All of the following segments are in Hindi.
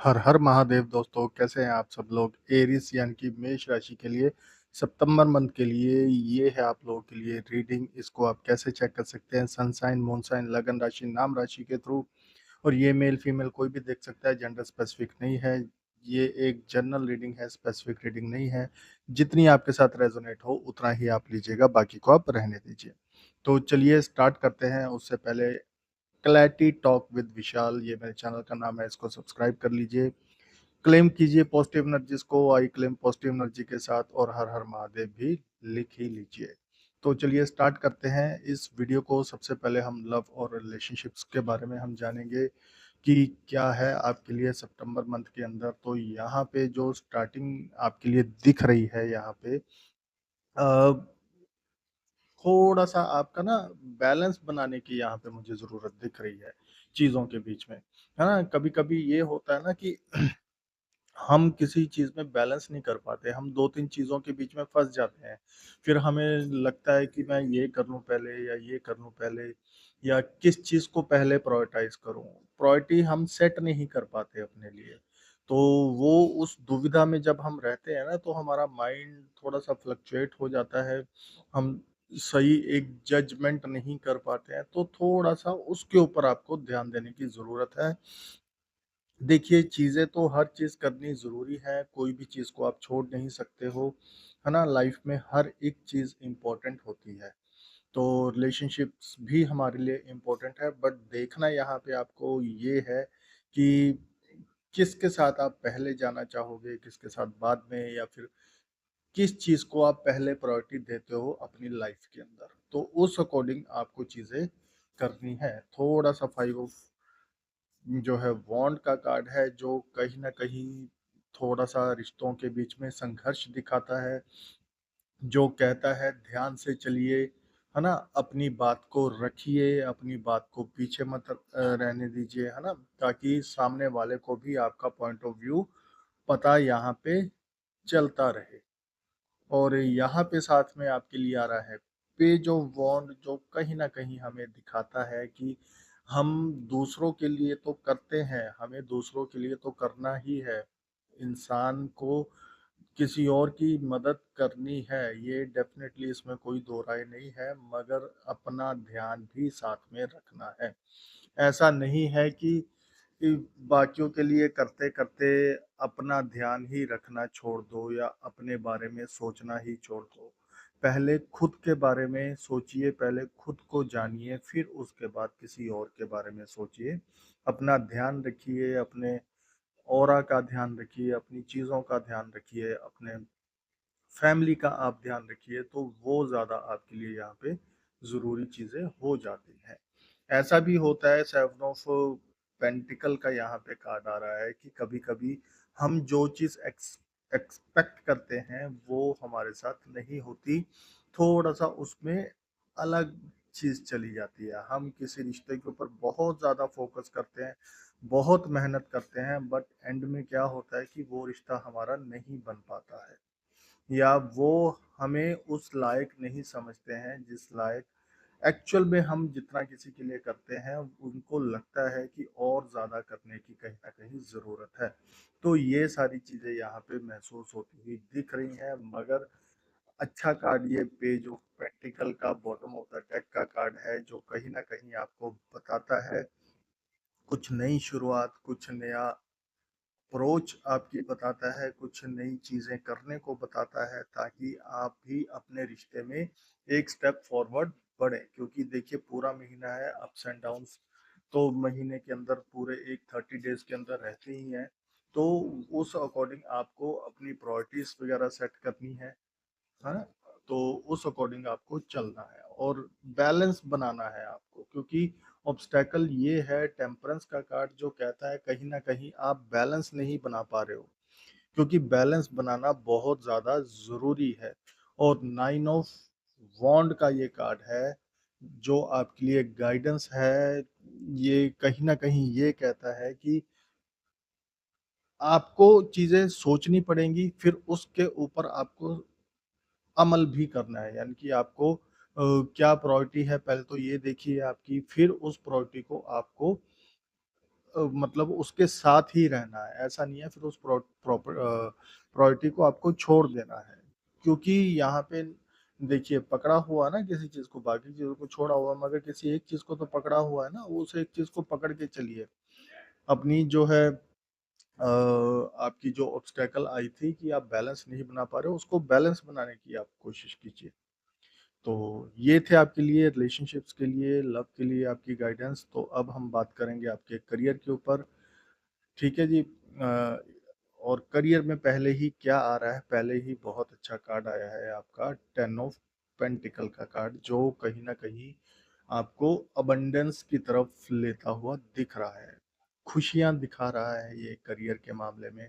हर हर महादेव दोस्तों, कैसे हैं आप सब लोग। एरिस यानी कि मेष राशि के लिए सितंबर मंथ के लिए ये है आप लोगों के लिए रीडिंग। इसको आप कैसे चेक कर सकते हैं? सनसाइन, मूनसाइन, लगन राशि, नाम राशि के थ्रू। और ये मेल फीमेल कोई भी देख सकता है, जेंडर स्पेसिफिक नहीं है। ये एक जनरल रीडिंग है, स्पेसिफिक रीडिंग नहीं है। जितनी आपके साथ रेजोनेट हो उतना ही आप लीजिएगा, बाकी को आप रहने दीजिए। तो चलिए स्टार्ट करते हैं। उससे पहले क्लैरिटी टॉक विद विशाल, ये मेरे चैनल का नाम है, इसको सब्सक्राइब कर लीजिए। क्लेम कीजिए पॉजिटिव एनर्जीज को, आई क्लेम पॉजिटिव एनर्जी के साथ, और हर हर महादेव भी लिख ही लीजिए। तो चलिए स्टार्ट करते हैं इस वीडियो को। सबसे पहले हम लव और रिलेशनशिप्स के बारे में हम जानेंगे कि क्या है आपके लिए सितंबर मंथ के अंदर। तो यहाँ पे जो स्टार्टिंग आपके लिए दिख रही है, यहाँ पे थोड़ा सा आपका ना बैलेंस बनाने की यहाँ पे मुझे जरूरत दिख रही है चीजों के बीच में, है ना। कभी कभी ये होता है ना कि हम किसी चीज में बैलेंस नहीं कर पाते, हम दो तीन चीजों के बीच में फंस जाते हैं। फिर हमें लगता है कि मैं ये कर लूं पहले या ये कर लूं पहले, या किस चीज को पहले प्रायोरिटाइज करूं। प्रायोरिटी हम सेट नहीं कर पाते अपने लिए। तो वो उस दुविधा में जब हम रहते हैं ना, तो हमारा माइंड थोड़ा सा फ्लक्चुएट हो जाता है। हम सही एक जजमेंट नहीं कर पाते हैं। तो थोड़ा सा उसके ऊपर आपको ध्यान देने की जरूरत है। देखिए, चीज़ें तो हर चीज़ करनी ज़रूरी है, कोई भी चीज़ को आप छोड़ नहीं सकते हो, है ना? लाइफ में हर एक चीज़ इम्पोर्टेंट होती है। तो रिलेशनशिप्स भी हमारे लिए इम्पोर्टेंट है, बट देखना यहाँ पे आपको ये है कि किसके साथ आप पहले जाना चाहोगे, किसके साथ बाद में, या फिर किस चीज़ को आप पहले प्रायोरिटी देते हो अपनी लाइफ के अंदर। तो उस अकॉर्डिंग आपको चीज़ें करनी है। थोड़ा-सा 5 ऑफ जो है वॉन्ड का कार्ड है, जो कहीं न कहीं थोड़ा-सा रिश्तों के बीच में संघर्ष दिखाता है, जो कहता है ध्यान से चलिए, है ना? अपनी बात को रखिए, अपनी बात को पीछे मत रहने दीजिए, है ना? ताकि सामने वाले को भी आपका पॉइंट ऑफ व्यू पता यहाँ पे चलता रहे। और यहाँ पे साथ में आपके लिए आ रहा है पेज ऑफ वॉन्ड, जो कहीं ना कहीं हमें दिखाता है कि हम दूसरों के लिए तो करते हैं, हमें दूसरों के लिए तो करना ही है। इंसान को किसी और की मदद करनी है, ये डेफिनेटली, इसमें कोई दो राय नहीं है, मगर अपना ध्यान भी साथ में रखना है। ऐसा नहीं है कि बाकियों के लिए करते करते अपना ध्यान ही रखना छोड़ दो, या अपने बारे में सोचना ही छोड़ दो। पहले खुद के बारे में सोचिए, पहले खुद को जानिए, फिर उसके बाद किसी और के बारे में सोचिए। अपना ध्यान रखिए, अपने ऑरा का ध्यान रखिए, अपनी चीज़ों का ध्यान रखिए, अपने फैमिली का आप ध्यान रखिए। तो वो ज़्यादा आपके लिए यहाँ पे ज़रूरी चीज़ें हो जाती हैं। ऐसा भी होता है, सेवन ऑफ पेंटिकल का यहाँ पे कार्ड आ रहा है कि कभी कभी हम जो चीज़ एक्सपेक्ट करते हैं वो हमारे साथ नहीं होती। थोड़ा सा उसमें अलग चीज़ चली जाती है। हम किसी रिश्ते के ऊपर बहुत ज़्यादा फोकस करते हैं, बहुत मेहनत करते हैं, बट एंड में क्या होता है कि वो रिश्ता हमारा नहीं बन पाता है, या वो हमें उस लायक नहीं समझते हैं जिस लायक एक्चुअल में हम जितना किसी के लिए करते हैं, उनको लगता है कि और ज़्यादा करने की कहीं ना कहीं ज़रूरत है। तो ये सारी चीज़ें यहाँ पे महसूस होती हुई दिख रही हैं। मगर अच्छा कार्ड ये पेज ऑफ पेंटिकल का बॉटम ऑफ द डेक का कार्ड है, जो कहीं ना कहीं आपको बताता है कुछ नई शुरुआत, कुछ नया अप्रोच आपकी बताता है, कुछ नई चीज़ें करने को बताता है, ताकि आप भी अपने रिश्ते में एक स्टेप फॉरवर्ड बढ़े। क्योंकि देखिए, पूरा महीना है, अप्स एंड डाउन्स तो महीने के अंदर पूरे एक 30 डेज के अंदर रहते ही हैं। तो उस अकॉर्डिंग आपको अपनी प्रायोरिटीज वगैरह सेट करनी है। तो उस अकॉर्डिंग आपको चलना है और बैलेंस बनाना है आपको। क्योंकि ऑब्स्टेकल ये है टेम्परेंस का कार्ड, जो कहता है कहीं ना कहीं आप बैलेंस नहीं बना पा रहे हो, क्योंकि बैलेंस बनाना बहुत ज़्यादा ज़रूरी है। और 9 ऑफ वॉन्ड का ये कार्ड है, जो आपके लिए गाइडेंस है। ये कहीं ना कहीं ये कहता है कि आपको चीज़ें सोचनी पड़ेंगी, फिर उसके ऊपर आपको अमल भी करना है। यानी कि आपको क्या प्रायोरिटी है, पहले तो ये देखिए आपकी, फिर उस प्रायोरिटी को आपको मतलब उसके साथ ही रहना है, ऐसा नहीं है फिर उस प्रायोरिटी को आपको छोड़ देना है। क्योंकि यहाँ पे देखिए पकड़ा हुआ ना किसी चीज़ को, बाकी चीज़ों को छोड़ा हुआ, मगर किसी एक चीज़ को तो पकड़ा हुआ है ना, उस एक चीज़ को पकड़ के चलिए। अपनी जो है आपकी जो ऑब्स्टेकल आई थी कि आप बैलेंस नहीं बना पा रहे हो, उसको बैलेंस बनाने की आप कोशिश कीजिए। तो ये थे आपके लिए रिलेशनशिप्स के लिए, लव के लिए आपकी गाइडेंस। तो अब हम बात करेंगे आपके करियर के ऊपर। ठीक है जी। और करियर में पहले ही क्या आ रहा है, पहले ही बहुत अच्छा कार्ड आया है आपका 10 ऑफ पेंटिकल का कार्ड, जो कहीं ना कहीं आपको अबंडेंस की तरफ लेता हुआ दिख रहा है, खुशियां दिखा रहा है ये करियर के मामले में।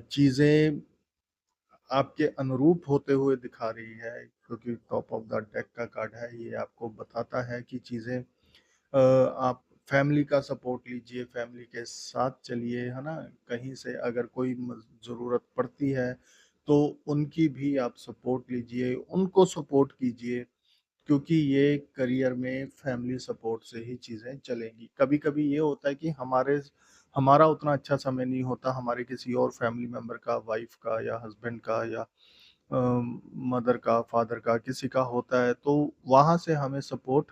चीजें आपके अनुरूप होते हुए दिखा रही है, क्योंकि टॉप ऑफ द डेक का कार्ड है, ये आपको बताता है कि चीजें आप फैमिली का सपोर्ट लीजिए, फैमिली के साथ चलिए, है ना। कहीं से अगर कोई ज़रूरत पड़ती है तो उनकी भी आप सपोर्ट लीजिए, उनको सपोर्ट कीजिए, क्योंकि ये करियर में फैमिली सपोर्ट से ही चीज़ें चलेंगी। कभी-कभी ये होता है कि हमारा उतना अच्छा समय नहीं होता, हमारे किसी और फैमिली मेंबर का, वाइफ का या हस्बैंड का या मदर का, फादर का, किसी का होता है, तो वहाँ से हमें सपोर्ट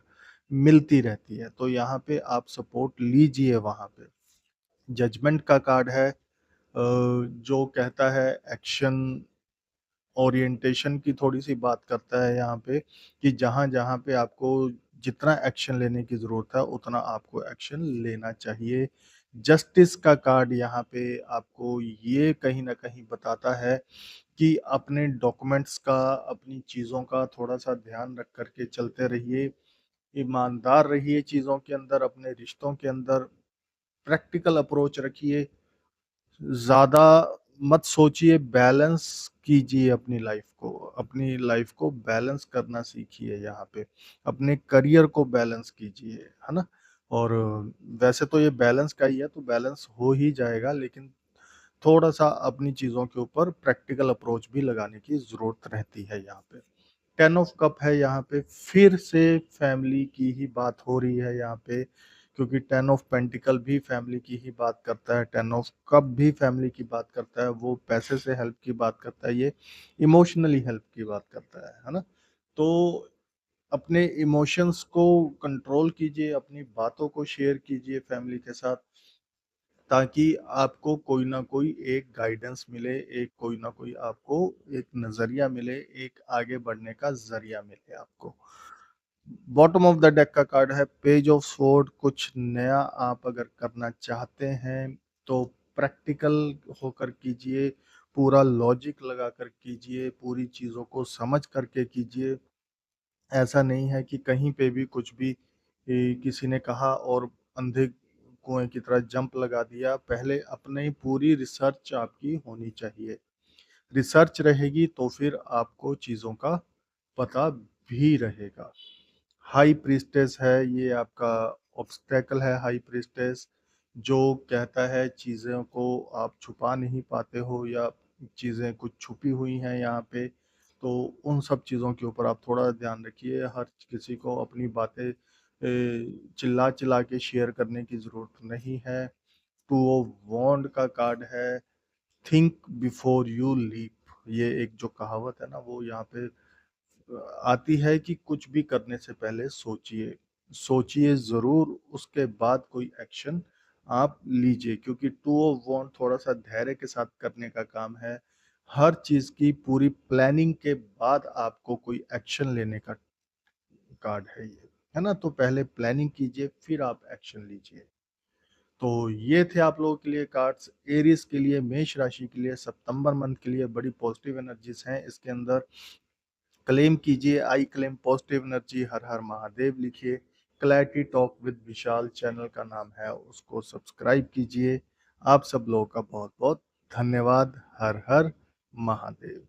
मिलती रहती है। तो यहाँ पे आप सपोर्ट लीजिए वहाँ पे। जजमेंट का कार्ड है, जो कहता है एक्शन ओरिएंटेशन की थोड़ी-सी बात करता है यहाँ पे, कि जहाँ-जहाँ पे आपको जितना एक्शन लेने की ज़रूरत है, उतना आपको एक्शन लेना चाहिए। जस्टिस का कार्ड यहाँ पे आपको ये कहीं न कहीं बताता है कि अपने डॉक्यूमेंट्स का, अपनी चीज़ों का थोड़ा-सा ध्यान रख कर के चलते रहिए, ईमानदार रहिए चीज़ों के अंदर, अपने रिश्तों के अंदर प्रैक्टिकल अप्रोच रखिए, ज़्यादा मत सोचिए, बैलेंस कीजिए अपनी लाइफ़ को बैलेंस करना सीखिए यहाँ पे, अपने करियर को बैलेंस कीजिए, है ना? और वैसे तो ये बैलेंस का ही है, तो बैलेंस हो ही जाएगा, लेकिन थोड़ा-सा अपनी चीज़ों के ऊपर प्रैक्टिकल अप्रोच भी लगाने की ज़रूरत रहती है यहाँ पे। 10 ऑफ कप है यहाँ पे, फिर से फैमिली की ही बात हो रही है यहाँ पे, क्योंकि 10 ऑफ पेंटिकल भी फैमिली की ही बात करता है, 10 ऑफ कप भी फैमिली की बात करता है, वो पैसे से हेल्प की बात करता है, ये इमोशनली हेल्प की बात करता है ना? तो अपने इमोशंस को कंट्रोल कीजिए, अपनी बातों को शेयर कीजिए फैमिली के साथ, ताकि आपको कोई ना कोई एक गाइडेंस मिले, एक कोई ना कोई आपको एक नज़रिया मिले, एक आगे बढ़ने का ज़रिया मिले आपको। बॉटम ऑफ द डेक का कार्ड है पेज ऑफ स्वॉर्ड। कुछ नया आप अगर करना चाहते हैं तो प्रैक्टिकल होकर कीजिए, पूरा लॉजिक लगा कर कीजिए, पूरी चीज़ों को समझ करके कीजिए। ऐसा नहीं है कि कहीं पे भी कुछ भी किसी ने कहा और अंधे कुएँ की तरह जंप लगा दिया। पहले अपनी पूरी रिसर्च आपकी होनी चाहिए। रिसर्च रहेगी तो फिर आपको चीज़ों का पता भी रहेगा। हाई प्रीस्टेस है, ये आपका ऑब्स्टेकल है हाई प्रीस्टेस, जो कहता है चीज़ों को आप छुपा नहीं पाते हो, या चीज़ें कुछ छुपी हुई हैं यहाँ पे, तो उन सब चीज़ों के ऊपर आप थोड़ा ध्यान रखिए। हर किसी को अपनी बातें चिल्ला-चिल्ला के शेयर करने की ज़रूरत नहीं है। टू ऑफ वॉन्ड का कार्ड है, थिंक बिफोर यू लीप। ये एक जो कहावत है ना, वो यहाँ पे आती है कि कुछ भी करने से पहले सोचिए, सोचिए ज़रूर, उसके बाद कोई एक्शन आप लीजिए, क्योंकि टू ऑफ वॉन्ड थोड़ा-सा धैर्य के साथ करने का काम है। हर चीज़ की पूरी प्लानिंग के बाद आपको कोई एक्शन लेने का कार्ड है ये, है ना? तो पहले प्लानिंग कीजिए, फिर आप एक्शन लीजिए। तो ये थे आप लोगों के लिए कार्ड्स। एरीज़ के लिए, मेष राशि के लिए सितंबर मंथ के लिए बड़ी पॉजिटिव एनर्जीज़ हैं इसके अंदर। क्लेम कीजिए, आई क्लेम पॉजिटिव एनर्जी, हर हर महादेव लिखिए। Clarity talk with Vishal channel का नाम है, उसको सब्सक्राइब कीजिए। आप सब लोगों का बहुत बहुत धन्यवाद। हर हर महादेव।